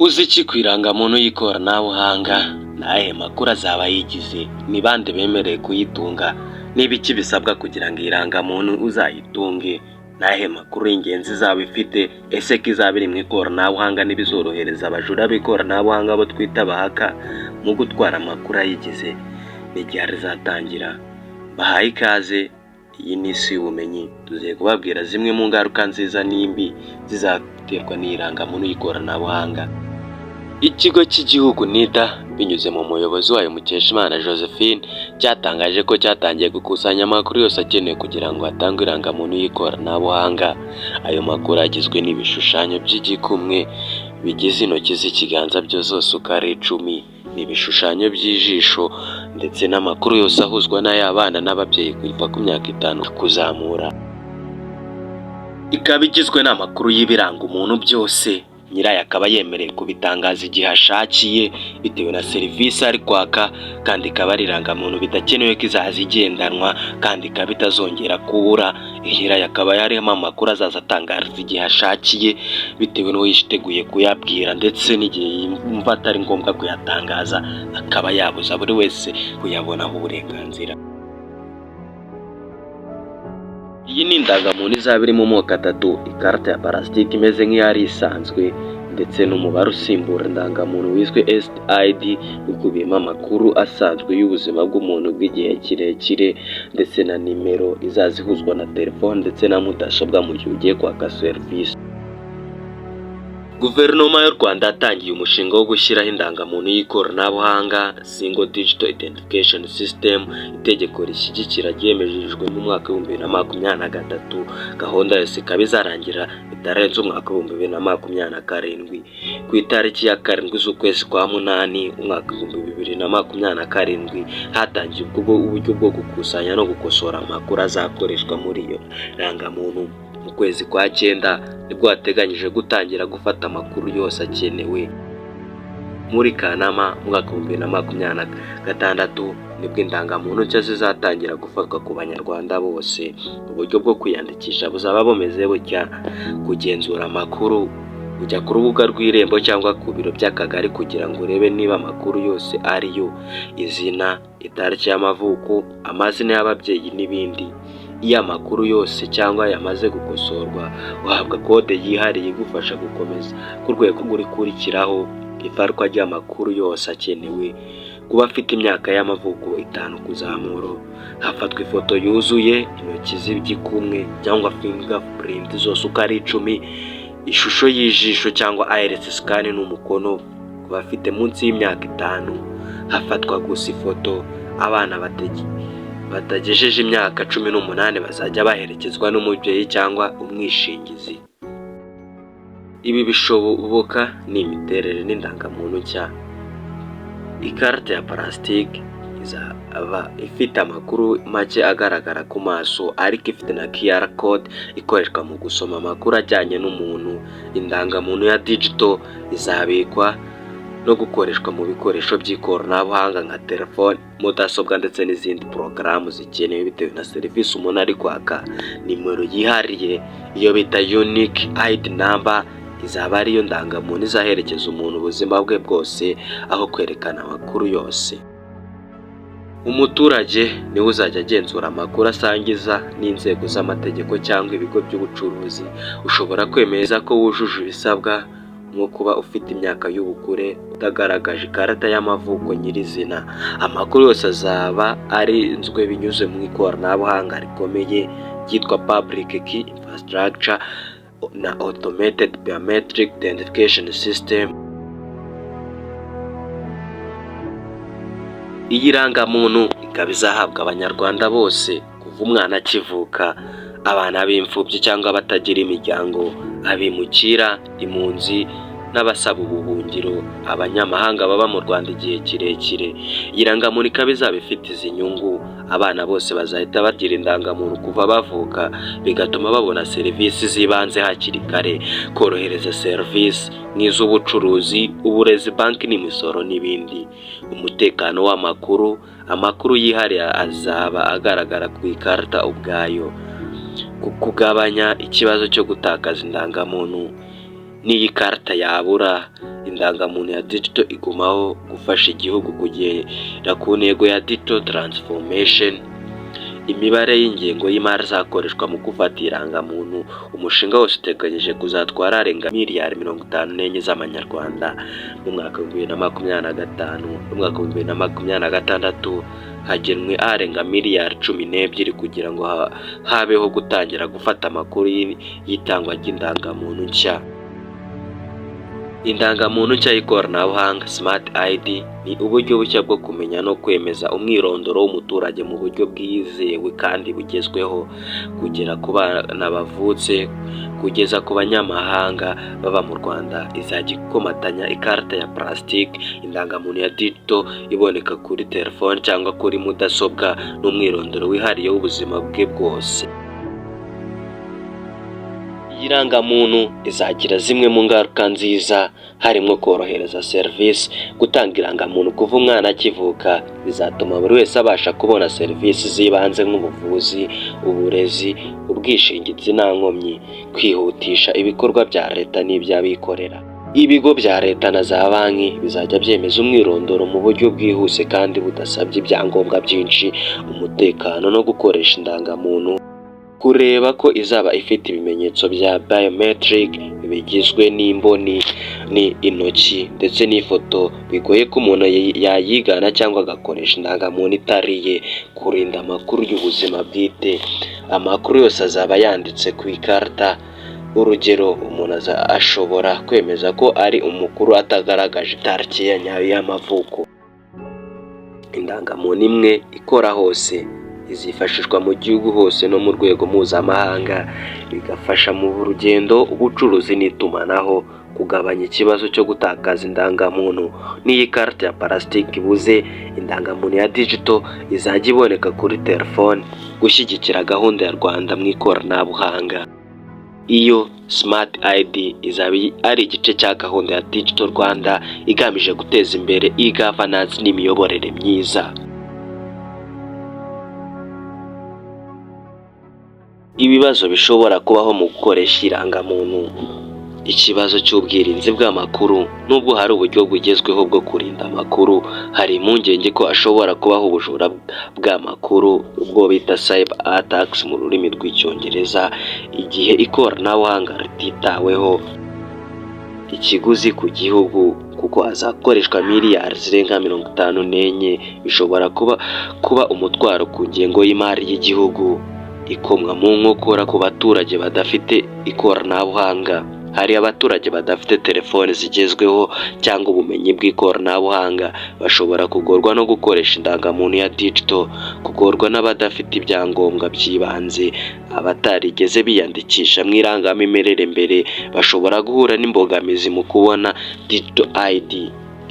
Uzi iki ku irangamuntu y'ikoranabuhanga? Ni ayahe makuru azaba yigize? Ni bande bemerewe kuyitunga? Niba iki bisabwa kugira ngo irangamuntu uzayitunge? Ni ayahe makuru y'ingenzi izaba ifite? Ese ko izaba iri mu ikoranabuhanga n'ibizorohereza abajura b'ikoranabuhanga abo twita abahaka mu gutwara amakuru ayigize? Ni igihe rizatangira? Bahaye ikaze, iyi ni isi y'ubumenyi. Tugiye kubabwira zimwe mu ngaruka nziza n'imbi zizaterwa n'irangamuntu y'ikoranabuhanga. Ikigo cy'igihugu NIDA binyuze mu muyobozi wayo Mukeshimana Josephine cyatangaje ko cyatangiye gukusanya amakuru yose akenewe kugira ngo hatangwe irangamuntu y'ikoranabuhanga. Ayo makuru agizwe n'ibishushanyo by'igikumwe bigize intoki z'ikiganza byo zose uko ari 10, n'ibishushanyo by'ijisho ndetse n'amakuru yose ahuzwa n'ay'abana n'ababyeyi kuva ku myaka 5 kuzamura. Ikaba igizwe n'amakuru y'ibiranga umuntu byose. Nyirayo akaba yemerewe kubitangaza igihe ashakiye bitewe na serivisi ari kwaka, kandi ikaba ari irangamuntu bidakenewe ko izaza igendanwa kandi ikaba itazongera kubura. Nyirayo akaba yarimo amakuru azaza atangariza igihe ashakiye bitewe n'uwo yiteguye kuyabwira, ndetse n'igihe yumva atari ngombwa kuyatangaza akaba yabuza buri wese kuyabonaho uburenganzira. Iyi ni indangamuntu izaba iri mu moko 3: ikarita ya parasitiki imeze nk'iyari isanzwe, ndetse n'umubare usimbura indangamuntu wiswe SID ukubiyemo amakuru asanzwe y'ubuzima bw'umuntu bw'igihe kirekire, ndetse na nimero izaza ihuzwa na telefone ndetse na mudasobwa mu gihe ugiye kwaka serivisi. Guverinoma y'u Rwanda yatangiye umushinga wo gushyiraho indangamuntu y'ikoranabuhanga Single Digital Identification System. Itegeko rishyigikira ryemejejwe mu mwaka wa 2023. Gahunda yose ikaba izarangira bitarenze umwaka wa 2027. Ku itariki ya 7 z'ukwezi kwa 8 umwaka wa 2027 hatangiye uburyo bwo gukusanya no gukosora amakuru azakoreshwa muri iyo rangamuntu. Mu kwezi kwa 9 nibwo hateganyije gutangira gufata amakuru yose akenewe. Muri Kanama umwaka wa 2026 nibwo indangamuntu nshya zizatangira gufatwa ku banyarwanda bose. Uburyo bwo kwiyandikisha buzaba bumeze butya: kugenzura amakuru, kujya ku rubuga rw'Irembo cyangwa ku biro by'akagari kugira ngo urebe niba amakuru yose ariyo: izina, itariki y'amavuko, amazina y'ababyeyi n'ibindi. Iyo amakuru yose cyangwa yamaze gukosorwa uhabwa kode yihariye igufasha gukomeza ku rwego rurikurikiraho ifarwa ry'amakuru yose akenewe. Kuba afite imyaka y'amavuko 5 kuzamura hafatwa ifoto yuzuye, intoki z'igikumwe cyangwa fingerprint zose uko ari 10, ishusho y'ijisho cyangwa iris scan n'umukono. Kuba afite munsi y'imyaka 5 hafatwa gusa ifoto. Abana batagejeje imyaka 18 bazajya baherekezwa n'umubyeyi cyangwa umwishingizi. Ibi bishoboka n'imiterere n'indangamuntu nshya. Ikarita ya parasitiki izaba ifite amakuru make agaragara ku maso, ariko ifite na QR code ikoreshwa mu gusoma amakuru ajyanye n'umuntu. Indangamuntu ya digital izabikwa no gukoreshwa mu bikoresho by'ikoranabuhanga nka telefone, mudasobwa ndetse n'izindi porogaramu zikenewe bitewe na serivisi umuntu ari kwaka. Nimero yihariye iyo bita unique ID number izaba ariyo ndangamuntu izaherekeza umuntu ubuzima bwe bwose, aho kwerekana amakuru yose. Umuturage niwe uzajya agenzura amakuru asangiza n'inzego z'amategeko cyangwa ibigo by'ubucuruzi. Ushobora kwemeza ko wujuje ibisabwa nko kuba ufite imyaka y'ubukure, utagaragaje ikarita y'amavuko nyirizina. Amakuru yose azaba arinzwe binyuze mu ikoranabuhanga rikomeye ryitwa Public Key Infrastructure na Automated Biometric Identification System. Iyi rangamuntu ikaba izahabwa abanyarwanda bose kuva umwana akivuka, abana b'imfubyi cyangwa batagira imiryango, abimukira, impunzi n'abasaba ubuhungiro, abanyamahanga baba mu Rwanda igihe kirekire. Iyi rangamuntu ikaba izaba ifite izi nyungu: abana bose bazahita bagira indangamuntu kuva bavuka, bigatuma babona serivisi z'ibanze hakiri kare, korohereza serivisi nk'iz'ubucuruzi, uburezi, banki n'imisoro n'ibindi. Umutekano w'amakuru, amakuru yihariye azaba agaragara ku ikarita ubwayo. Kugabanya ikibazo cyo gutakaza indangamuntu. n'iyi karita yabura, indangamuntu ya digital igumaho gufasha igihugu kugera ku ntego ya digital transformation. Imibare y'ingengo y'imari izakoreshwa mu gufata irangamuntu, umushinga wose uteganyije kuzatwara arenga miliyari 54 z'amanyarwanda mu mwaka wa 2025. Mu mwaka wa 2026 hagenwe arenga miliyari 12 kugira ngo habeho gutangira gufata amakuru y'itangwa ry'indangamuntu nshya. Indangamuntu nshya y'ikoranabuhanga Smart ID ni uburyo bushya bwo kumenya no kwemeza umwirondoro w'umuturage mu buryo bwizewe kandi bugezweho, kugera ku bana bavutse kugeza ku banyamahanga baba mu Rwanda. Izajya ikomatanya ikarita ya plastique, indangamuntu ya digital iboneka kuri telefone cyangwa kuri mudasobwa n'umwirondoro wihariye w'ubuzima bwe bwose. Irangamuntu izagira zimwe mu ngaruka nziza, harimo korohereza serivisi. Gutanga irangamuntu kuva umwana akivuka bizatuma buri wese abasha kubona serivisi z'ibanze nk'ubuvuzi, uburezi, ubwishingizi nta nkomyi. Kwihutisha ibikorwa bya leta n'iby'abikorera. Ibigo bya leta na za banki bizajya byemeza umwirondoro mu buryo bwihuse kandi budasabye ibyangombwa byinshi. Umutekano no gukoresha indangamuntu, kureba ko izaba ifite ibimenyetso bya biometric bigizwe n'imboni, intoki ndetse n'ifoto, bigoye ko umuntu yayigana cyangwa agakoresha indangamuntu itariye. Kurinda amakuru y'ubuzima bwite, amakuru yose azaba yanditse ku ikarita. Urugero, umuntu ashobora kwemeza ko ari umukuru atagaragaje itariki ya nyayo y'amavuko. Indangamuntu imwe ikora hose izifashishwa mu gihugu hose no mu rwego mpuzamahanga, bigafasha mu rugendo, ubucuruzi n'itumanaho. Kugabanya ikibazo cyo gutakaza indangamuntu. N'iyi karita ya plastique ibuze, indangamuntu ya digital izajya iboneka kuri telefone. Gushyigikira gahunda ya Rwanda mu ikoranabuhanga. Iyo Smart ID izaba ari igice cya gahunda ya Digital Rwanda igamije guteza imbere e-governance n'imiyoborere myiza. Ibibazo bishobora kubaho mu gukoresha irangamuntu. Ikibazo cy'ubwirinzi bw'amakuru. Nubwo hari uburyo bugezweho bwo kurinda amakuru, hari impungenge ko ashobora kubaho ubujura bw'amakuru, ubwo bita cyber attacks mu rurimi rw'icyongereza, igihe ikoranabuhanga rititaweho. Ikiguzi ku gihugu, kuko hazakoreshwa miliyari zirenga 54, bishobora kuba umutwaro ku ngengo y'imari y'igihugu, ikomwa mu nkokora ku baturage badafite ikoranabuhanga. Hari abaturage badafite telefone zigezweho cyangwa ubumenyi bw'ikoranabuhanga, bashobora kugorwa no gukoresha indangamuntu ya digital. Kugorwa n'abadafite ibyangombwa by'ibanze, abatarigeze biyandikisha mu irangamimerere mbere, bashobora guhura n'imbogamizi mu kubona digital ID.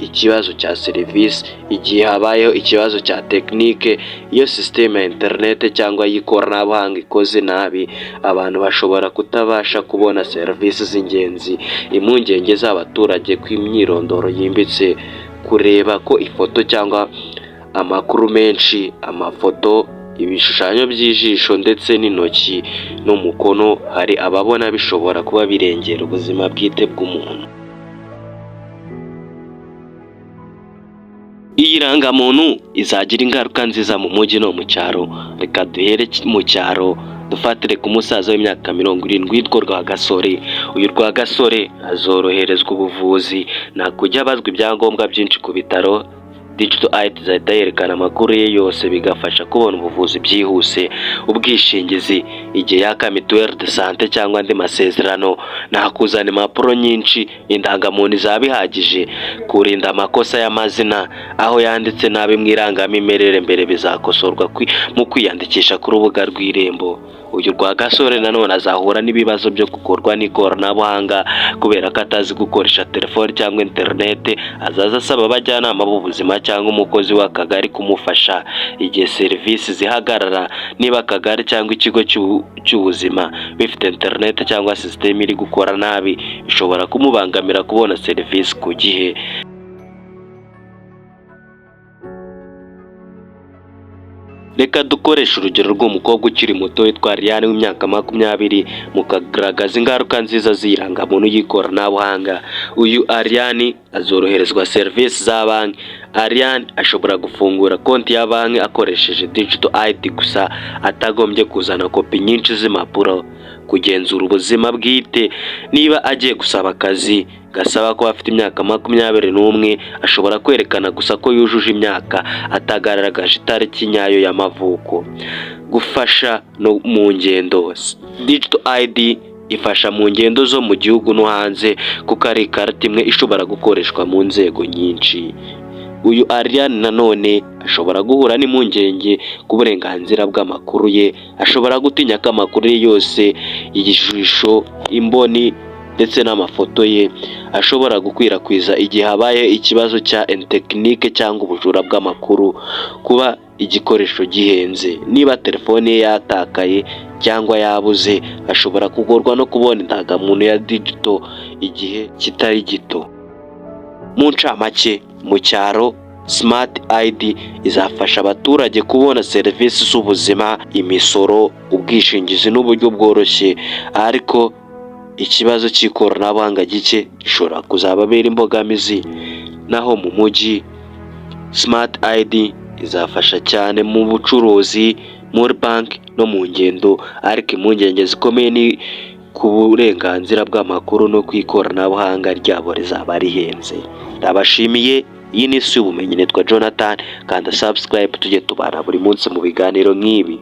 Ikibazo cya serivisi, igihe habayeho ikibazo cya tekinike, iyo sisiteme ya interinete cyangwa y'ikoranabuhanga ikoze nabi, abantu bashobora kutabasha kubona serivisi z'ingenzi. Impungenge z'abaturage ku imyirondoro yimbitse, kureba ko ifoto cyangwa amakuru menshi, amafoto, ibishushanyo by'ijisho ndetse n'intoki n'umukono, hari ababona bishobora kuba birengera ubuzima bwite bw'umuntu. Iyi rangamuntu izagira ingaruka nziza mu mujyi no mu cyaro. Reka duhere mu cyaro, dufatire ku musaza w'imyaka 70 witwa Rwagasore. Uyu Rwagasore azoroherezwa ubuvuzi, nta kujya abazwa ibyangombwa byinshi ku bitaro. Digital ID izahita yerekana amakuru ye yose, bigafasha kubona ubuvuzi byihuse. Ubwishingizi, igihe yaka mituelle de santé cyangwa andi masezerano, nta kuzana impapuro nyinshi, indangamuntu izaba ihagije. Kurinda amakosa y'amazina, aho yanditse nabi mu irangamimerere mbere bizakosorwa mu kwiyandikisha ku rubuga rw'Irembo. Uyu Rwagasore nanone azahura n'ibibazo byo gukorwa n'ikoranabuhanga kubera ko atazi gukoresha telefone cyangwa interinete. Azaza asaba abajyanama b'ubuzima cyangwa umukozi w'akagari kumufasha igihe serivisi zihagarara. Niba akagari cyangwa ikigo cy'ubuzima bifite interinete cyangwa sisiteme iri gukora nabi, bishobora kumubangamira kubona serivisi ku gihe. Reka dukoreshe urugero rw'umukobwa ukiri muto witwa Ariane w'imyaka 20 mu kagaragaza ingaruka nziza z'irangamuntu y'ikoranabuhanga. Uyu Ariane azoroherezwa serivisi za banki. Ariane ashobora gufungura konti ya banki akoresheje digital ID gusa, atagombye kuzana kopi nyinshi z'impapuro. Kugenzura ubuzima bwite, niba agiye gusaba akazi gasaba ko afite imyaka 21, ashobora kwerekana gusa ko yujuje imyaka, atagaragaje itariki nyayo y'amavuko. Gufasha no mu ngendo, digital ID ifasha mu ngendo zo mu gihugu no hanze kuko ari ikarita imwe ishobora gukoreshwa mu nzego nyinshi. Uyu Ariane nanone ashobora guhura n'impungenge ku burenganzira bw'amakuru ye, ashobora gutinya ko amakuru ye yose, igishusho, imboni ndetse n'amafoto ye ashobora gukwirakwiza igihe habaye ikibazo cya tekinike cyangwa ubujura bw'amakuru. Kuba igikoresho gihenze, niba telefone ye yatakaye cyangwa yabuze, ashobora kugorwa no kubona indangamuntu ya digital igihe kitari gito. Mu ncamake, mu cyaro, Smart ID izafasha abaturage kubona serivisi z'ubuzima, imisoro, ubwishingizi n'uburyo bworoshye, ariko ikibazo cy'ikoranabuhanga gike gishobora kuzababera imbogamizi. Naho mu mujyi, Smart ID izafasha cyane mu bucuruzi, muri banki no mu ngendo, ariko impungenge zikomeye ni ku burenganzira bw'amakuru no ku ikoranabuhanga ryabo rizaba rihenze. Ndabashimiye. Iyi ni Isi y'Ubumenyi, nitwa Jonathan, kanda subscribe tujye tubana buri munsi mu biganiro nk'ibi.